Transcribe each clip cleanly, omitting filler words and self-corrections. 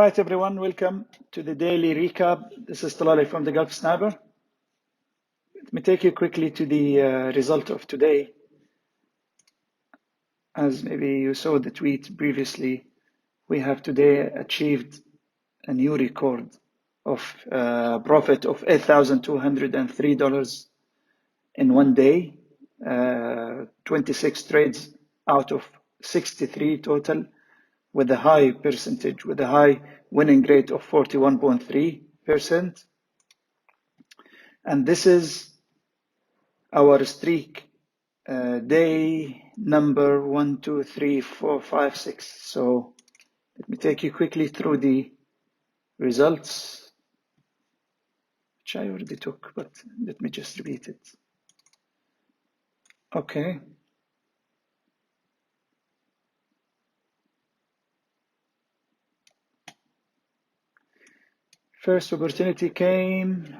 right, everyone, welcome to the daily recap. This is Talali from the Gulf Sniper. Let me take you quickly to the result of today. As maybe you saw the tweet previously, we have today achieved a new record of profit of $8,203 in one day, 26 trades out of 63 total, with a high percentage, with a high winning rate of 41.3%. And this is our streak day number 1, 2, 3, 4, 5, 6. So let me take you quickly through the results, which I already took, but let me just repeat it. Okay. First opportunity came.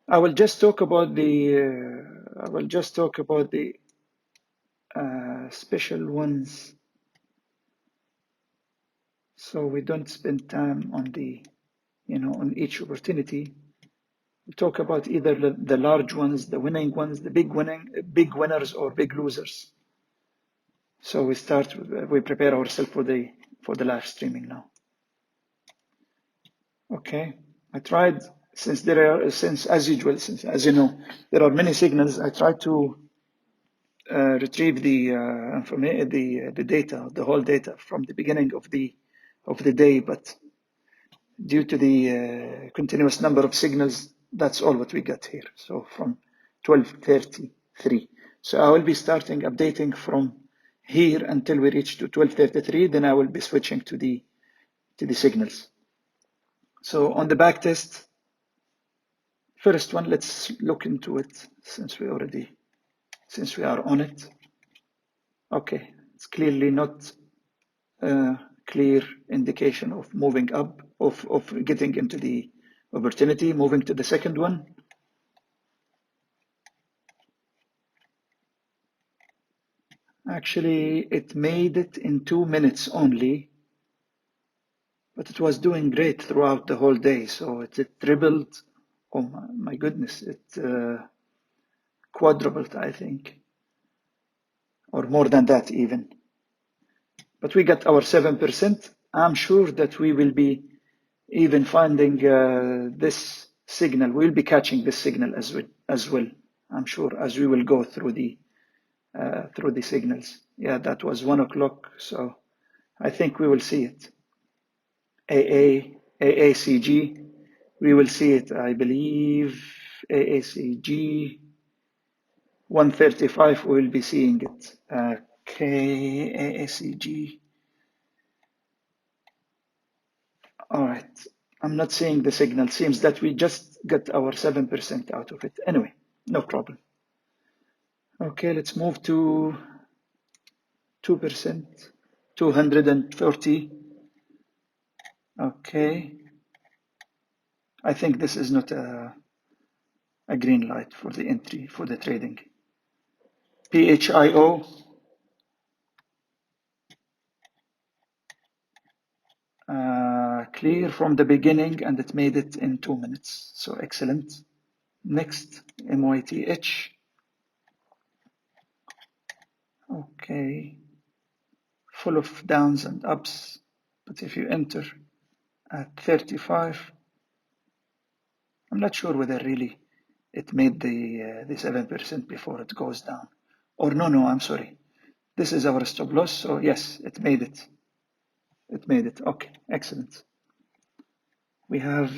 I will just talk about the special ones, so we don't spend time on the, on each opportunity. We talk about either the large ones, the winning ones, the big winners or big losers. So we prepare ourselves for the live streaming now. Okay, I tried, since as usual, as you know, there are many signals. I tried to retrieve the data, the whole data from the beginning of the day, but due to the continuous number of signals, that's all what we got here. So from 12:33. So I will be starting updating from here until we reach to 12:33. Then I will be switching to the signals. So on the back test, first one, let's look into it since we are on it. Okay, it's clearly not a clear indication of moving up, of getting into the opportunity. Moving to the second one. Actually, it made it in 2 minutes only, but it was doing great throughout the whole day. So it tripled. Oh my goodness, it quadrupled, I think, or more than that even. But we got our 7%. I'm sure that we will be even finding this signal. We'll be catching this signal as well. I'm sure, as we will go through the signals. Yeah, that was 1 o'clock. So I think we will see it. AACG, we will see it, I believe. AACG 135, we will be seeing it. Okay, AACG. All right, I'm not seeing the signal. Seems that we just got our 7% out of it. Anyway, no problem. Okay, let's move to 2%, 230. Okay, I think this is not a green light for the entry, for the trading. PHIO, clear from the beginning, and it made it in 2 minutes. So excellent. Next, MOITH. Okay, full of downs and ups, but if you enter at 35, I'm not sure whether really it made the 7% before it goes down. Or no, I'm sorry. This is our stop loss, so yes, it made it. It made it. Okay, excellent. We have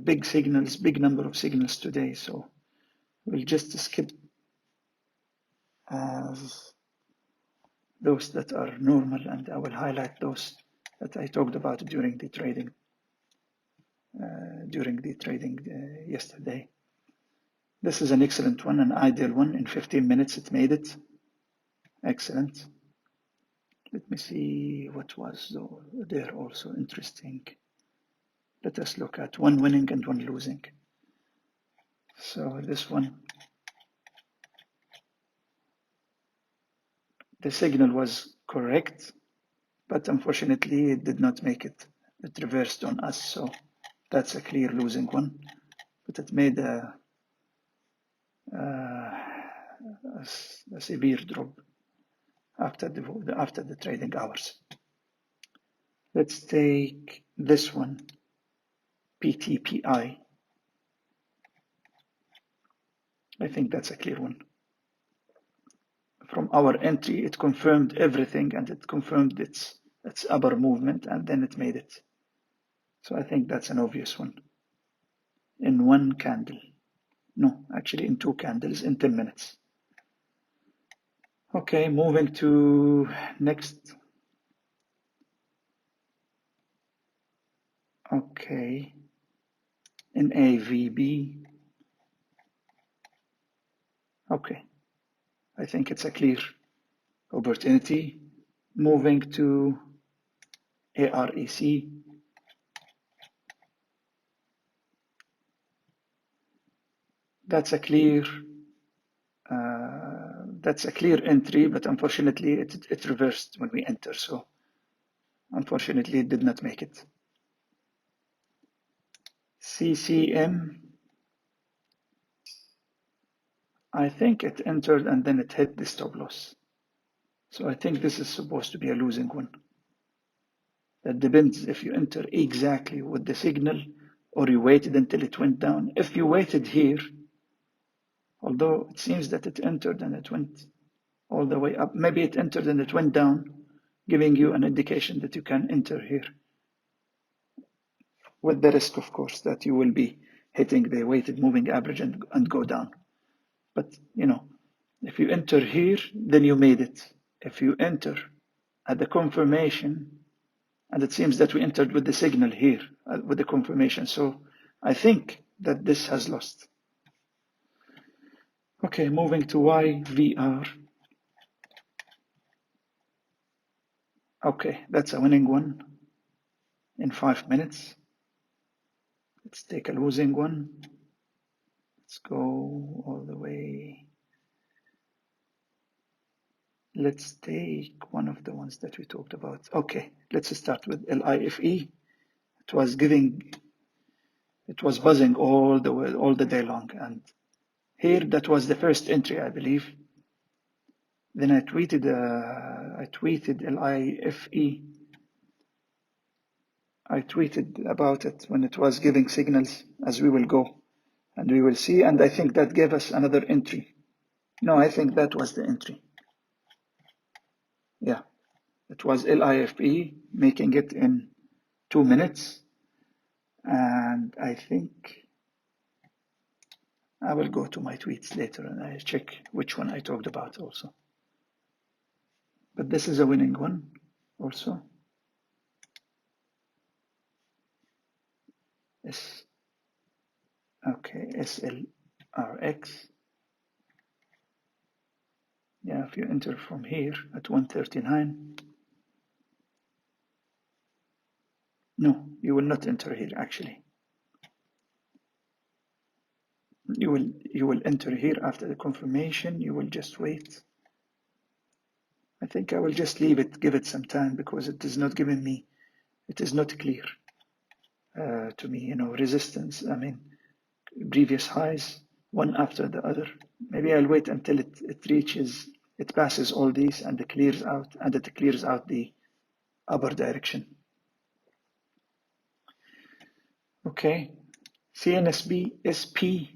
big signals, big number of signals today, so we'll just skip those that are normal, and I will highlight those that I talked about during the trading yesterday. This is an excellent one, an ideal one. In 15 minutes, it made it. Excellent. Let me see what was there also interesting. Let us look at one winning and one losing. So this one, the signal was correct, but unfortunately it did not make it it reversed on us, so that's a clear losing one. But it made a severe drop after the trading hours. Let's take this one, PTPI. I think that's a clear one. From our entry, it confirmed everything, and it confirmed its upper movement, and then it made it. So I think that's an obvious one. In one candle. No, actually in 2 candles in 10 minutes. Okay, moving to next. Okay, in AVB. Okay, I think it's a clear opportunity. Moving to AREC. That's a clear entry, but unfortunately it reversed when we enter, so unfortunately it did not make it. CCM, I think it entered and then it hit the stop loss. So I think this is supposed to be a losing one. That depends if you enter exactly with the signal or you waited until it went down. If you waited here, although it seems that it entered and it went all the way up, maybe it entered and it went down, giving you an indication that you can enter here. With the risk, of course, that you will be hitting the weighted moving average and go down. But, you know, if you enter here, then you made it. If you enter at the confirmation, and it seems that we entered with the signal here, with the confirmation. So I think that this has lost. Okay, moving to YVR. Okay, that's a winning one in 5 minutes. Let's take a losing one. Let's go all the way. Let's take one of the ones that we talked about. Okay, let's start with LIFE. It was buzzing all the day long, and here that was the first entry, I believe. Then I tweeted LIFE. I tweeted about it when it was giving signals, as we will go, and we will see. And I think that gave us another entry. No, I think that was the entry. Yeah, it was LIFE making it in 2 minutes. And I think I will go to my tweets later and I check which one I talked about also. But this is a winning one also. Okay, SLRX. Yeah, if you enter from here at 139. No, you will not enter here actually. You will enter here after the confirmation. You will just wait. I think I will just leave it, give it some time, because it is not giving me, it is not clear to me, you know, resistance. I mean, previous highs, one after the other. Maybe I'll wait until it passes all these and it clears out, the upper direction. Okay, CNSB SP.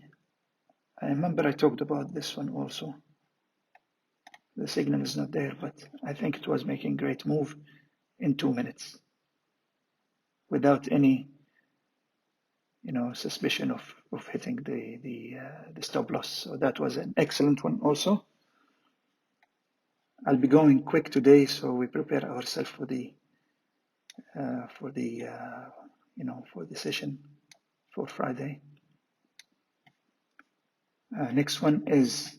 I remember I talked about this one also. The signal is not there, but I think it was making great move in 2 minutes without any, you know, suspicion of hitting the stop loss. So that was an excellent one also. I'll be going quick today, so we prepare ourselves for the session for Friday. Next one is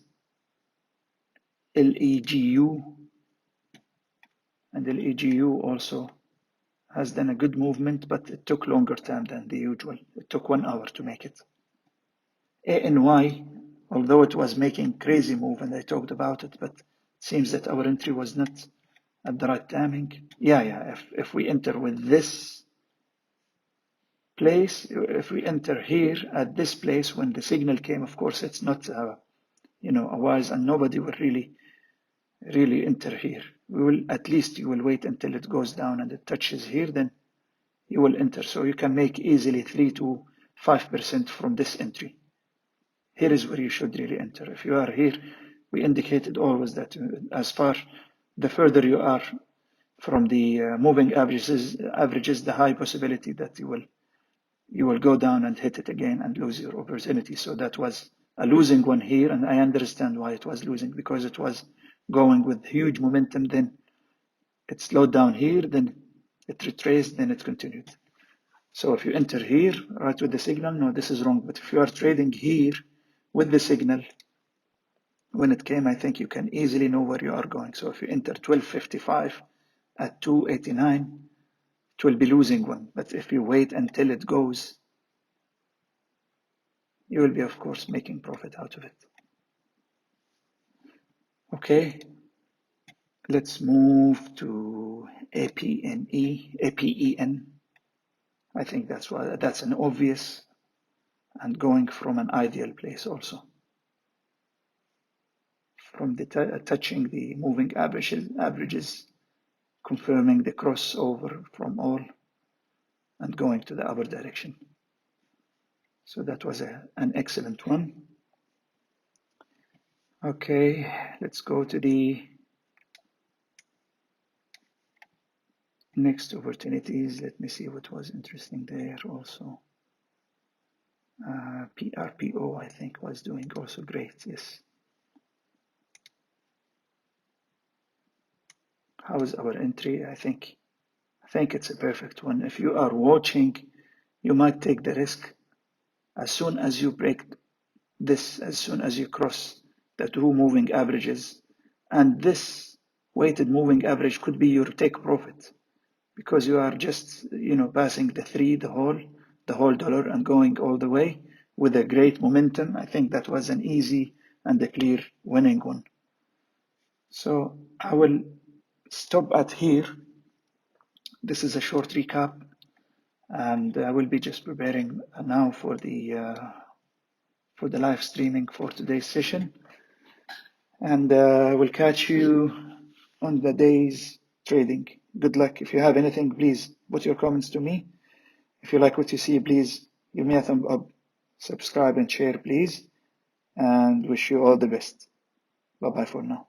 LEGU, and LEGU also has done a good movement, but it took longer time than the usual. It took 1 hour to make it. ANY, although it was making crazy move, and I talked about it, but it seems that our entry was not at the right timing. Yeah, if we enter with this place, if we enter here at this place when the signal came, of course, it's not, you know, a wise, and nobody will really enter here. We will, at least you will wait until it goes down and it touches here, then you will enter. So you can make easily 3 to 5% from this entry. Here is where you should really enter. If you are here, we indicated always that as far, the further you are from the moving averages, the high possibility that you will go down and hit it again and lose your opportunity. So that was a losing one here, and I understand why it was losing, because it was going with huge momentum, then it slowed down here, then it retraced, then it continued. So if you enter here, right with the signal, no, this is wrong. But if you are trading here with the signal, when it came, I think you can easily know where you are going. So if you enter 1255 at 289, it will be losing one. But if you wait until it goes, you will be, of course, making profit out of it. Okay, let's move to APEN. I think that's an obvious, and going from an ideal place also. From the touching the moving averages, confirming the crossover from all, and going to the upper direction. So that was an excellent one. Okay, let's go to the next opportunities. Let me see what was interesting there also. PRPO, I think, was doing also great. Yes. How is our entry? I think it's a perfect one. If you are watching, you might take the risk. As soon as you break this, as soon as you cross the two moving averages, and this weighted moving average could be your take profit, because you are just, you know, passing the three, the whole dollar, and going all the way with a great momentum. I think that was an easy and a clear winning one. So I will stop at here. This is a short recap, and I will be just preparing now for the live streaming for today's session. And we'll catch you on the day's trading. Good luck. If you have anything, please put your comments to me. If you like what you see, please give me a thumb up, subscribe and share, please. And wish you all the best. Bye-bye for now.